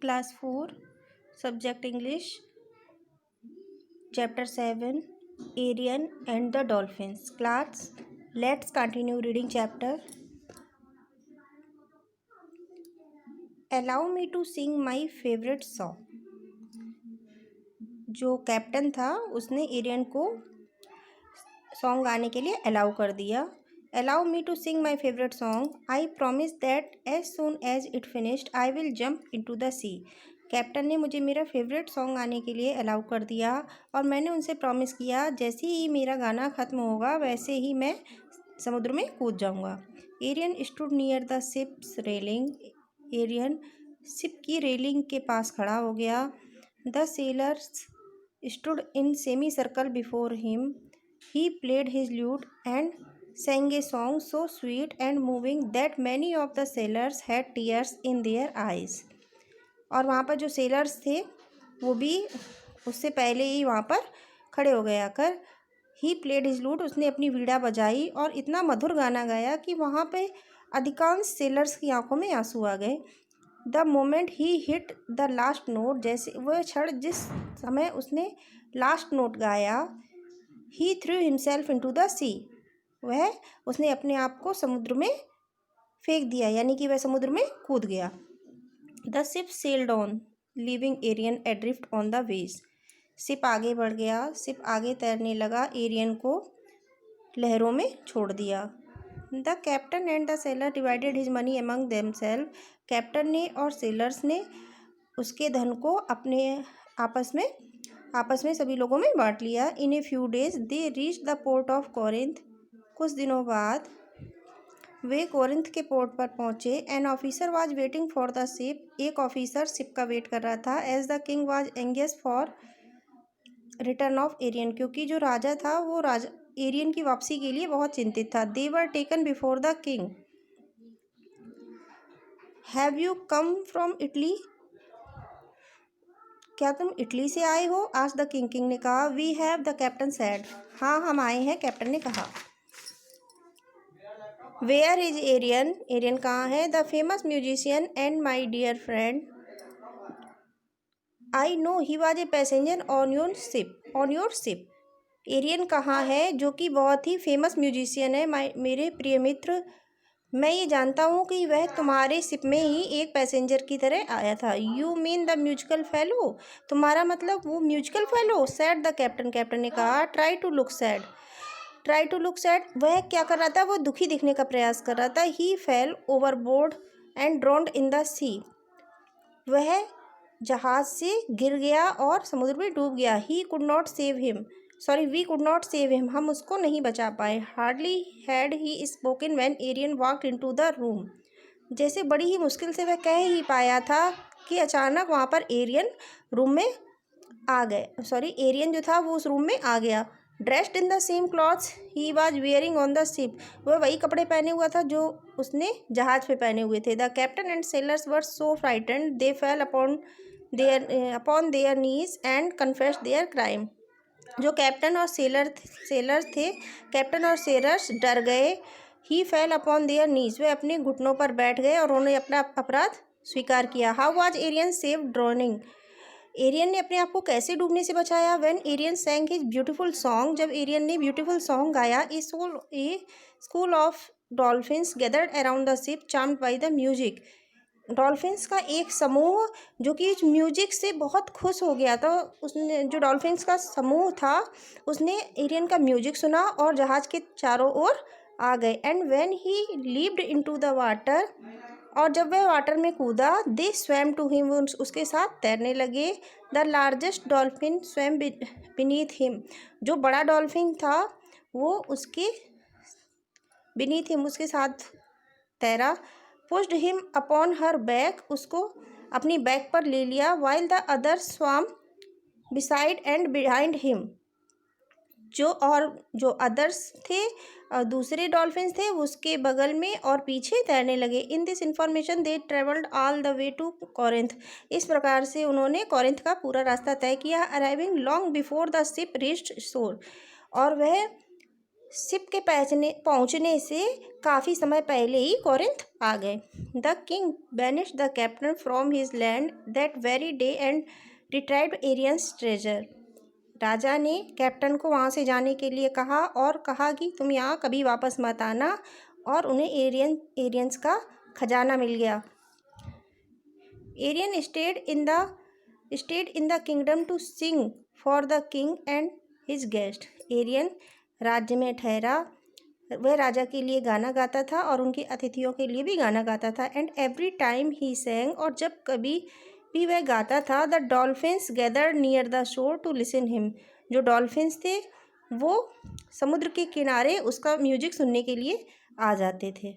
Class 4, Subject English, Chapter 7, Arion and the Dolphins. Class, let's continue reading chapter. Allow me to sing my favorite song. जो captain था उसने Ariane को song गाने के लिए allow कर दिया. Allow me to sing my favorite song. I promise that as soon as it finished, I will jump into the sea. Captain ने मुझे मेरा फेवरेट सॉन्ग गाने के लिए अलाउ कर दिया और मैंने उनसे प्रॉमिस किया जैसे ही मेरा गाना ख़त्म होगा वैसे ही मैं समुद्र में कूद जाऊंगा. Arion stood near the ship's railing. Arion ship की रेलिंग के पास खड़ा हो गया. The sailors stood in semi circle before him. He played his lute and sang a song so sweet and moving that many of the sailors had tears in their eyes. और वहाँ पर जो sellers थे वो भी उससे पहले ही वहाँ पर खड़े हो गए आकर. He played his lute, उसने अपनी वीणा बजाई और इतना मधुर गाना गाया कि वहाँ पे अधिकांश सेलर्स की आंखों में आंसू आ गए. The moment he hit the last note, जैसे वह क्षण जिस समय उसने लास्ट नोट गाया, He threw himself into the sea. उसने अपने आप को समुद्र में फेंक दिया यानी कि वह समुद्र में कूद गया. The ship sailed on, leaving Arion adrift on the waves. Ship आगे बढ़ गया. शिप आगे तैरने लगा. एरियन को लहरों में छोड़ दिया. The captain and the sailor divided his money among themselves. Captain ने और सेलर्स ने उसके धन को अपने आपस में सभी लोगों में बांट लिया. In a few days they reach the port of Corinth. कुछ दिनों बाद वे कोरिंथ के पोर्ट पर पहुंचे. An officer was waiting for the ship. एक ऑफिसर शिप का वेट कर रहा था. As the king was anxious for return of Arion. क्योंकि जो राजा था वो एरियन की वापसी के लिए बहुत चिंतित था. They were taken before the king. Have you come from Italy. क्या तुम इटली से आए हो. आज द किंग ने कहा. We have, the captain said. हाँ हम आए हैं, कैप्टन ने कहा. Where is Ariane. एरियन कहाँ है. The famous musician and my dear friend. I know he was a passenger on your ship. Arion कहाँ है जो कि बहुत ही फेमस म्यूजिशियन है, मेरे प्रिय मित्र. मैं ये जानता हूँ कि वह तुम्हारे शिप में ही एक पैसेंजर की तरह आया था. You mean the musical fellow. तुम्हारा मतलब वो musical fellow. Said the captain. Captain ने कहा. Try to look said. वह क्या कर रहा था. वो दुखी दिखने का प्रयास कर रहा था. He fell overboard and drowned in the sea. वह जहाज से गिर गया और समुद्र में डूब गया. We could not save him. हम उसको नहीं बचा पाए. Hardly had he spoken when Arion walked into the room. जैसे बड़ी ही मुश्किल से वह कह ही पाया था कि अचानक वहाँ पर एरियन जो था वो उस रूम में आ गया. Dressed in the same clothes he was wearing on the ship. वह वही कपड़े पहने हुआ था जो उसने जहाज पे पहने हुए थे. The captain and sailors were so frightened they fell upon their knees and confessed their crime. जो कैप्टन और सेलर्स डर गए. He fell upon their knees. वे अपने घुटनों पर बैठ गए और उन्होंने अपना अपराध स्वीकार किया. How was Arion saved drowning. Arion ने अपने आप को कैसे डूबने से बचाया. When Arion sang his beautiful song. जब एरियन ने ब्यूटीफुल सॉन्ग गाया. A school of dolphins gathered around the ship charmed by the music. Dolphins का एक समूह जो कि इस म्यूजिक से बहुत खुश हो गया था. उसने जो डॉल्फिन्स का समूह था उसने एरियन का म्यूजिक सुना और जहाज के चारों ओर आ गए. And when he leaped into the water. और जब वह वाटर में कूदा. दे स्वैम टू हिम. उसके साथ तैरने लगे. The largest dolphin swum beneath him. जो बड़ा डॉल्फिन था वो उसके बीनीथ हिम उसके साथ तैरा. Pushed him upon her back. उसको अपनी बैक पर ले लिया. While the other swam beside and behind him. जो अदर्स थे दूसरे डॉल्फिन्स थे उसके बगल में और पीछे तैरने लगे. In this information they travelled all the way to Corinth. इस प्रकार से उन्होंने कोरिंथ का पूरा रास्ता तय किया. Arriving long before the ship reached शोर. और वह शिप के पहुँचने से काफ़ी समय पहले ही कोरिंथ आ गए। The king banish the captain from his land that very day and retrieved Arion's treasure. राजा ने कैप्टन को वहाँ से जाने के लिए कहा और कहा कि तुम यहाँ कभी वापस मत आना, और उन्हें एरियंस का खजाना मिल गया। Arion stayed in the kingdom to sing for the king and his guest। Arion राज्य में ठहरा, वह राजा के लिए गाना गाता था और उनके अतिथियों के लिए भी गाना गाता था। And every time he sang, और जब कभी भी वह गाता था, the dolphins gathered near the shore to listen him. जो डॉल्फिन्स थे वो समुद्र के किनारे उसका म्यूजिक सुनने के लिए आ जाते थे।